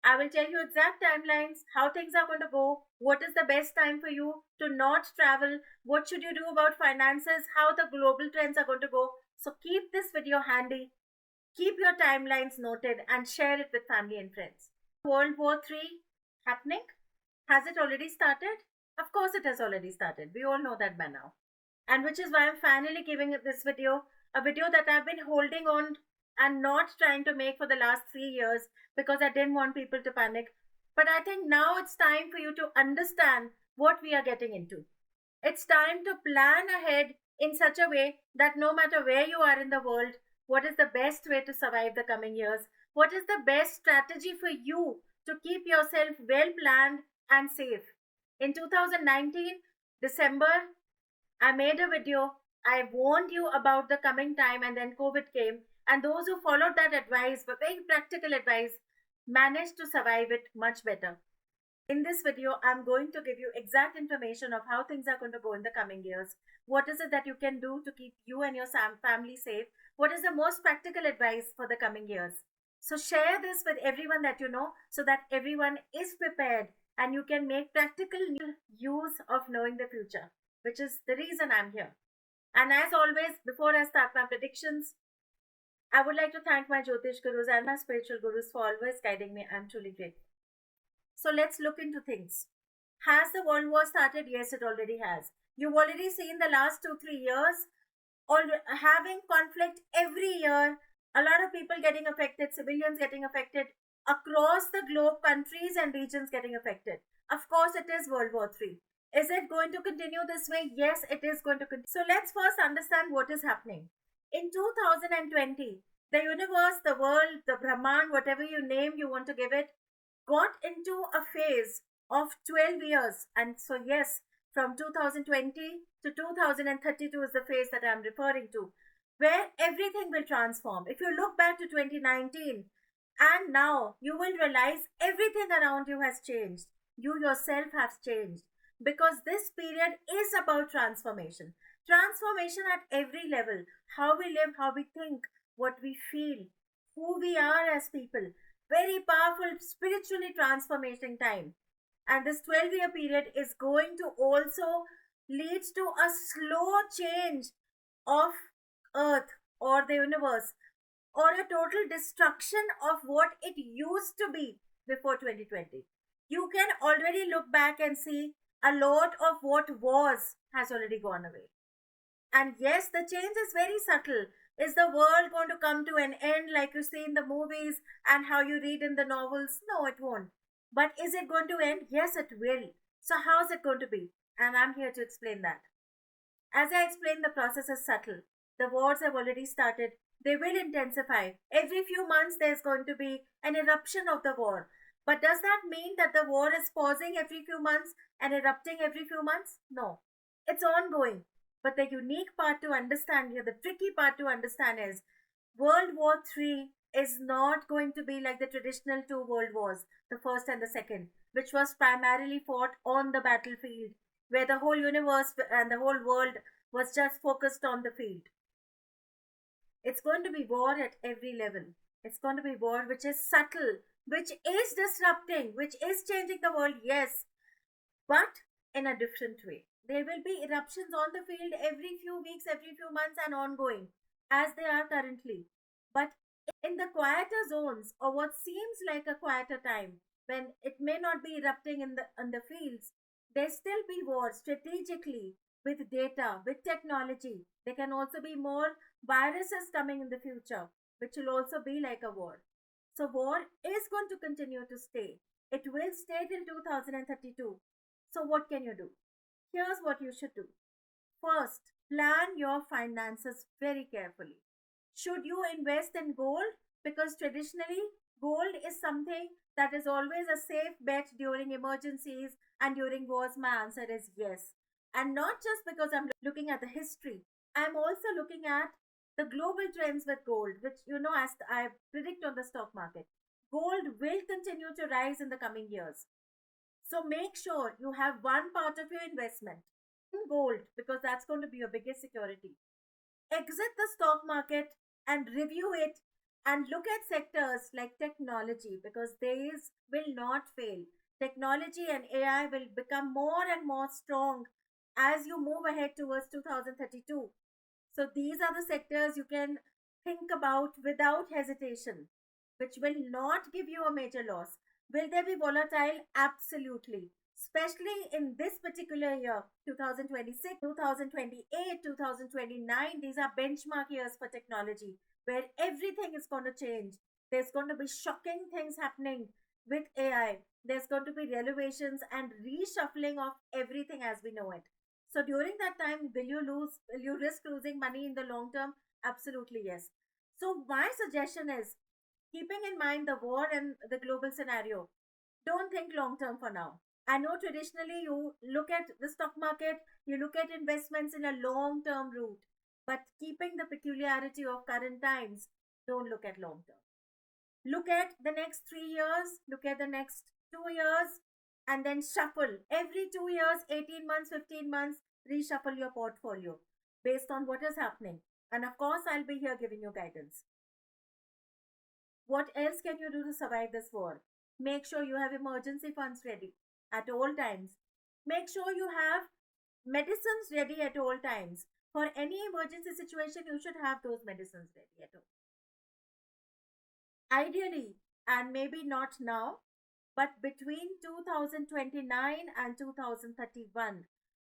I will tell you exact timelines, how things are going to go, what is the best time for you to not travel, what should you do about finances, how the global trends are going to go. So keep this video handy, keep your timelines noted, and share it with family and friends. World War III happening? Has it already started? Of course, it has already started. We all know that by now. And which is why I'm finally giving this video, a video that I've been holding on and not trying to make for the last 3 years because I didn't want people to panic. But I think now it's time for you to understand what we are getting into. It's time to plan ahead in such a way that no matter where you are in the world, what is the best way to survive the coming years? What is the best strategy for you to keep yourself well planned and safe? In 2019, December, I made a video. I warned you about the coming time, and then COVID came. And those who followed that advice, the very practical advice, managed to survive it much better. In this video, I'm going to give you exact information of how things are going to go in the coming years. What is it that you can do to keep you and your family safe? What is the most practical advice for the coming years? So share this with everyone that you know so that everyone is prepared and you can make practical use of knowing the future, which is the reason I'm here. And as always, before I start my predictions, I would like to thank my Jyotish gurus and my spiritual gurus for always guiding me. I'm truly grateful. So let's look into things. Has the World War started? Yes, it already has. You've already seen the last 2-3 years having conflict every year. A lot of people getting affected, civilians getting affected across the globe, countries and regions getting affected. Of course, it is World War III. Is it going to continue this way? Yes, it is going to continue. So let's first understand what is happening. In 2020, the universe, the world, the Brahman, whatever you name you want to give it, got into a phase of 12 years. And so, yes, from 2020 to 2032 is the phase that I'm referring to, where everything will transform. If you look back to 2019 and now, you will realize everything around you has changed. You yourself have changed because this period is about transformation. Transformation at every level, how we live, how we think, what we feel, who we are as people. Very powerful, spiritually transformation time. And this 12-year period is going to also lead to a slow change of Earth or the universe, or a total destruction of what it used to be before 2020. You can already look back and see a lot of what was has already gone away. And yes, the change is very subtle. Is the world going to come to an end like you see in the movies and how you read in the novels? No, it won't. But is it going to end? Yes, it will. So, how is it going to be? And I'm here to explain that. As I explained, the process is subtle. The wars have already started. They will intensify. Every few months, there's going to be an eruption of the war. But does that mean that the war is pausing every few months and erupting every few months? No. It's ongoing. But the unique part to understand here, the tricky part to understand is World War III is not going to be like the traditional two world wars, the first and the second, which was primarily fought on the battlefield, where the whole universe and the whole world was just focused on the field. It's going to be war at every level. It's going to be war which is subtle, which is disrupting, which is changing the world, yes, but in a different way. There will be eruptions on the field every few weeks, every few months, and ongoing, as they are currently. But in the quieter zones, or what seems like a quieter time, when it may not be erupting in the fields, there still be wars strategically with data, with technology. There can also be more viruses coming in the future, which will also be like a war. So war is going to continue to stay. It will stay till 2032. So what can you do? Here's what you should do. First, plan your finances very carefully. Should you invest in gold? Because traditionally, gold is something that is always a safe bet during emergencies and during wars. My answer is yes. And not just because I'm looking at the history, I'm also looking at the global trends with gold, which as I predict on the stock market. Gold will continue to rise in the coming years. So make sure you have one part of your investment in gold because that's going to be your biggest security. Exit the stock market and review it And look at sectors like technology, because these will not fail. Technology and AI will become more and more strong as you move ahead towards 2032. So these are the sectors you can think about without hesitation, which will not give you a major loss. Will they be volatile? Absolutely. Especially in this particular year, 2026, 2028, 2029, these are benchmark years for technology where everything is going to change. There's going to be shocking things happening with AI. There's going to be renovations and reshuffling of everything as we know it. So during that time, will you risk losing money in the long term? Absolutely yes. So my suggestion is, keeping in mind the war and the global scenario, don't think long term for now. I know traditionally you look at the stock market, you look at investments in a long term route, but keeping the peculiarity of current times, don't look at long term. Look at the next 3 years, look at the next 2 years, and then shuffle every 2 years, 18 months, 15 months, reshuffle your portfolio based on what is happening. And of course, I'll be here giving you guidance. What else can you do to survive this war? Make sure you have emergency funds ready at all times. Make sure you have medicines ready at all times. For any emergency situation, you should have those medicines ready at all. Ideally, and maybe not now, but between 2029 and 2031,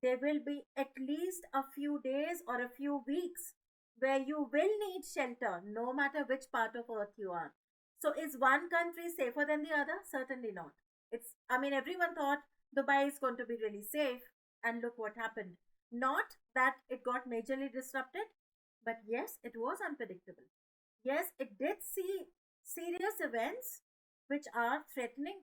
there will be at least a few days or a few weeks where you will need shelter no matter which part of earth you are. So is one country safer than the other? Certainly not. Everyone thought Dubai is going to be really safe, and look what happened. Not that it got majorly disrupted, but yes, it was unpredictable. Yes, it did see serious events which are threatening.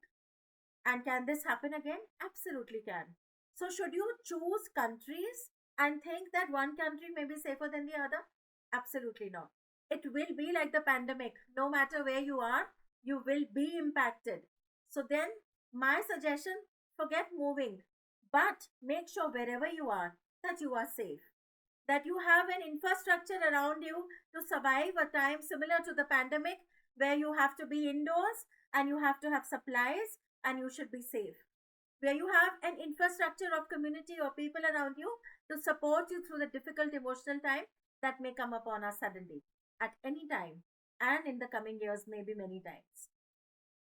And can this happen again? Absolutely can. So, should you choose countries and think that one country may be safer than the other? Absolutely not. It will be like the pandemic. No matter where you are, you will be impacted. So, then my suggestion, forget moving, but make sure wherever you are that you are safe, that you have an infrastructure around you to survive a time similar to the pandemic where you have to be indoors and you have to have supplies and you should be safe. Where you have an infrastructure of community or people around you to support you through the difficult emotional time that may come upon us suddenly at any time and in the coming years, maybe many times.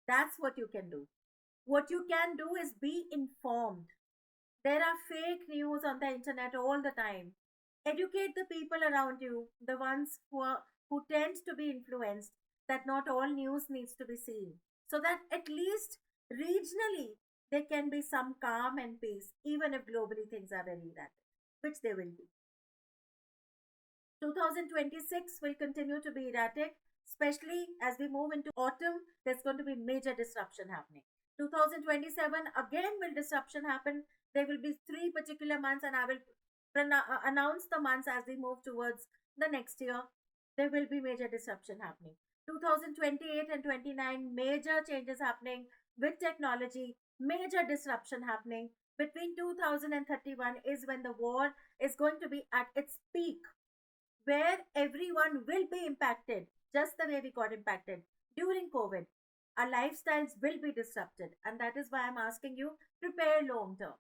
That's what you can do. What you can do is be informed. There are fake news on the internet all the time. Educate the people around you, the ones who tend to be influenced, that not all news needs to be seen. So that at least regionally there can be some calm and peace, even if globally things are very erratic, which they will be. 2026 will continue to be erratic, especially as we move into autumn. There's going to be major disruption happening. 2027 again will disruption happen. There will be three particular months, and I will announce the months as we move towards the next year. There will be major disruption happening. 2028 and 29, major changes happening with technology, major disruption happening. Between 2031 is when the war is going to be at its peak, where everyone will be impacted just the way we got impacted during COVID. Our lifestyles will be disrupted, and that is why I'm asking you, prepare long term.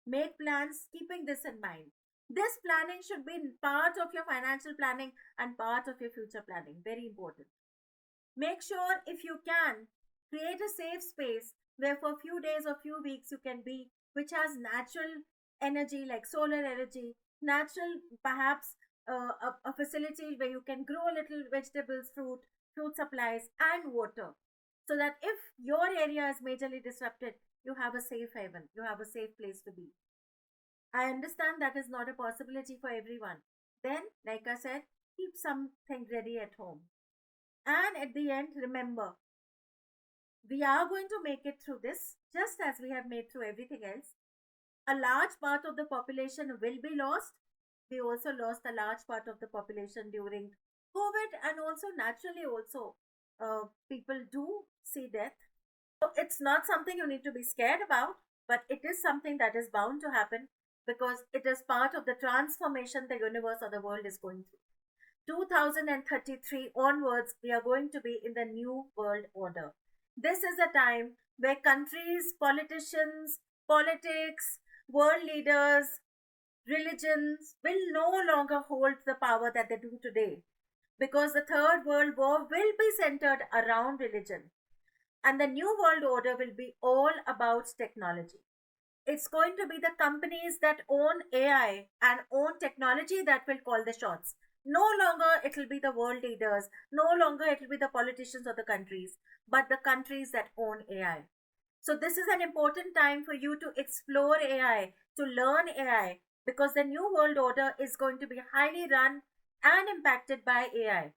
Make plans keeping this in mind. This planning should be part of your financial planning and part of your future planning. Very important. Make sure, if you can, create a safe space where for a few days or few weeks you can be, which has natural energy like solar energy, natural perhaps a facility where you can grow little vegetables, fruit supplies, and water. So that if your area is majorly disrupted, you have a safe haven, you have a safe place to be. I understand that is not a possibility for everyone. Then, like I said, keep something ready at home. And at the end, remember, we are going to make it through this just as we have made through everything else. A large part of the population will be lost. We also lost a large part of the population during COVID, and also naturally also people do see death. So it's not something you need to be scared about, but it is something that is bound to happen because it is part of the transformation the universe or the world is going through. 2033 onwards, we are going to be in the new world order. This is a time where countries, politicians, politics, world leaders, religions will no longer hold the power that they do today, because the Third World War will be centered around religion, and the New World Order will be all about technology. It's going to be the companies that own AI and own technology that will call the shots. No longer it will be the world leaders, no longer it will be the politicians or the countries, but the countries that own AI. So this is an important time for you to explore AI, to learn AI, because the new world order is going to be highly run and impacted by AI.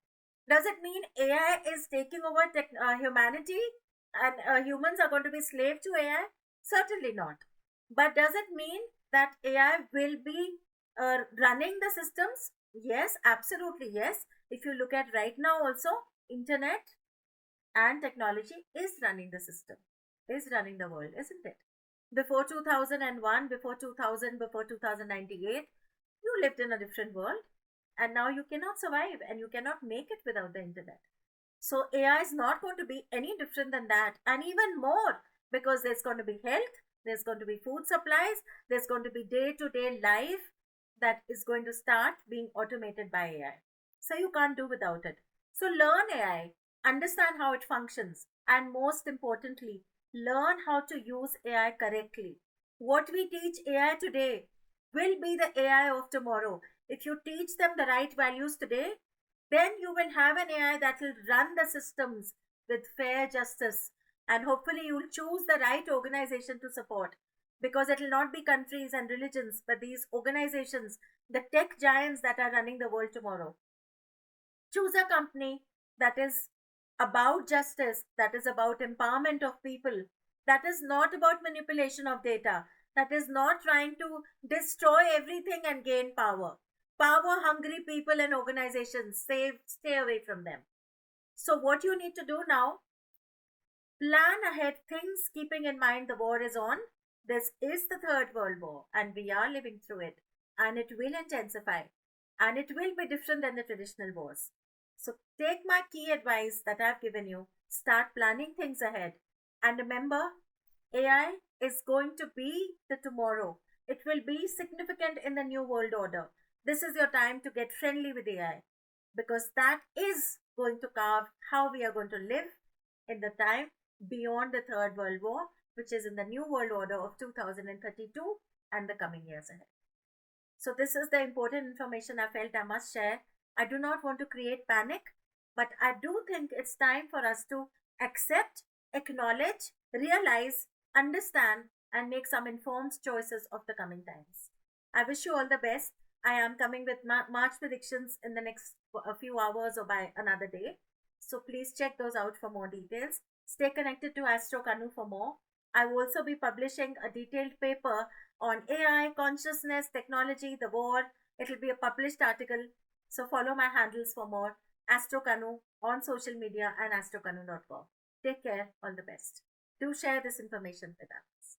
Does it mean AI is taking over humanity and humans are going to be slave to AI? Certainly not. But does it mean that AI will be running the systems? Yes, absolutely yes. If you look at right now also, internet and technology is running the system, is running the world, isn't it? Before 2001, before 2000, before 2098, you lived in a different world, and now you cannot survive and you cannot make it without the internet. So AI is not going to be any different than that, and even more, because there's going to be health, there's going to be food supplies, there's going to be day to day life that is going to start being automated by AI. So you can't do without it. So learn AI, understand how it functions, and most importantly, learn how to use AI correctly. What we teach AI today will be the AI of tomorrow. If you teach them the right values today, then you will have an AI that will run the systems with fair justice. And hopefully, you'll choose the right organization to support, because it will not be countries and religions, but these organizations, the tech giants that are running the world tomorrow. Choose a company that is about justice, that is about empowerment of people, that is not about manipulation of data, that is not trying to destroy everything and gain power. Power hungry people and organizations, stay away from them. So, what you need to do now, plan ahead things, keeping in mind the war is on. This is the Third World War, and we are living through it, and it will intensify, and it will be different than the traditional wars. So, take my key advice that I've given you, start planning things ahead, and remember, AI is going to be the tomorrow. It will be significant in the new world order. This is your time to get friendly with AI, because that is going to carve how we are going to live in the time beyond the Third World War, which is in the New World Order of 2032 and the coming years ahead. So, this is the important information I felt I must share. I do not want to create panic, but I do think it's time for us to accept, acknowledge, realize, understand, and make some informed choices of the coming times. I wish you all the best. I am coming with March predictions in the next a few hours or by another day. So please check those out for more details. Stay connected to Astro Kanu for more. I will also be publishing a detailed paper on AI, consciousness, technology, the war. It will be a published article. So follow my handles for more. Astro Kanu on social media and astrokanu.com. Take care. All the best. Do share this information with others.